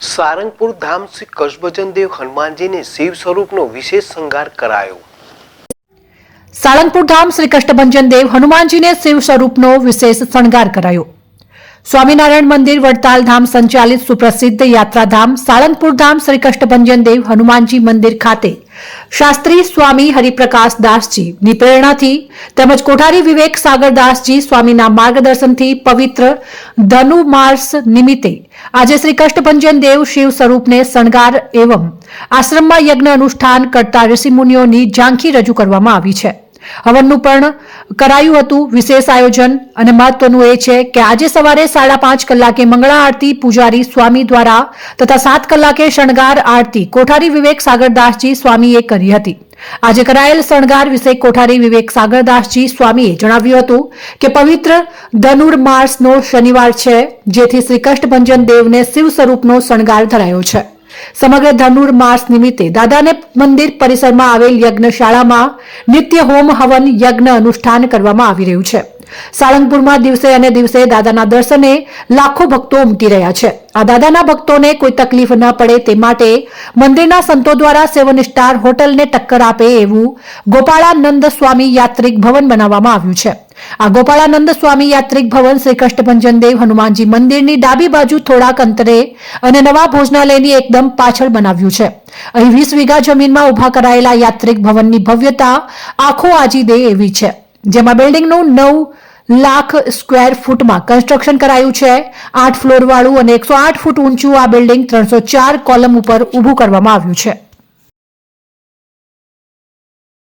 સારંગપુર ધામ શ્રી કચ્છભજન દેવ હનુમાનજીને શિવ સ્વરૂપનો વિશેષ શણગાર કરાયો। સાળંગપુર ધામ શ્રી કષ્ટભંજન દેવ હનુમાનજીને શિવ સ્વરૂપનો વિશેષ શણગાર કરાયો। સ્વામિનારાયણ મંદિર વડતાલ ધામ સંચાલિત સુપ્રસિદ્ધ યાત્રાધામ સાળંગપુર ધામ શ્રી કષ્ટભંજન દેવ હનુમાનજી મંદિર ખાતે શાસ્ત્રી સ્વામી હરિપ્રકાશ દાસજીની પ્રેરણાથી તેમજ કોઠારી વિવેક સાગરદાસજી સ્વામીના માર્ગદર્શનથી પવિત્ર ધનુર્માસ નિમિત્તે આજે શ્રી કષ્ટભંજન દેવ શિવ સ્વરૂપને શણગાર એવં આશ્રમમાં યજ્ઞ અનુષ્ઠાન કરતા ઋષિમુનિઓની ઝાંખી રજૂ કરવામાં આવી છે। હવનનું પણ કરાયું હતું। વિશેષ આયોજન અને મહત્વનું એ છે કે આજે સવારે 5:30 કલાકે મંગળા આરતી પૂજારી સ્વામી દ્વારા તથા 7 કલાકે શણગાર આરતી કોઠારી વિવેક સાગરદાસજી સ્વામીએ કરી હતી। આજે કરાયેલ શણગાર વિશે કોઠારી વિવેક સાગરદાસજી સ્વામીએ જણાવ્યું હતું કે પવિત્ર ધનુર્માસનો શનિવાર છે, જેથી શ્રી કષ્ટભંજન દેવને શિવ સ્વરૂપનો શણગાર ધરાયો છે। સમગ્ર ધનુર્માસ નિમિત્તે દાદાને મંદિર પરિસરમાં આવેલ યજ્ઞશાળામાં નિત્ય હોમ હવન યજ્ઞ અનુષ્ઠાન કરવામાં આવી રહ્યું છે। સાળંગપુરમાં દિવસે અને દિવસે દાદાના દર્શને લાખો ભક્તો ઉમટી રહ્યા છે। આ દાદાના ભક્તોને કોઈ તકલીફ ન પડે તે માટે મંદિરના સંતો દ્વારા 7 સ્ટાર હોટલને ટક્કર આપે એવું ગોપાળાનંદ સ્વામી યાત્રિક ભવન બનાવવામાં આવ્યું છે। આ ગોપાળાનંદ સ્વામી યાત્રિક ભવન શ્રી કષ્ટભંજન દેવ હનુમાનજી મંદિરની ડાબી બાજુ થોડાક અંતરે અને નવા ભોજનાલયની એકદમ પાછળ બનાવ્યું છે। અહીં 20 વીઘા જમીનમાં ઉભા કરાયેલા યાત્રિક ભવનની ભવ્યતા આંખો આજી દે એવી છે, જેમાં બિલ્ડિંગનું 9 લાખ સ્ક્વેર ફૂટમાં કન્સ્ટ્રક્શન કરાયું છે। 8 ફ્લોર વાળું અને 108 ફૂટ ઊંચું આ બિલ્ડિંગ 304 કોલમ ઉપર ઊભું કરવામાં આવ્યું છે।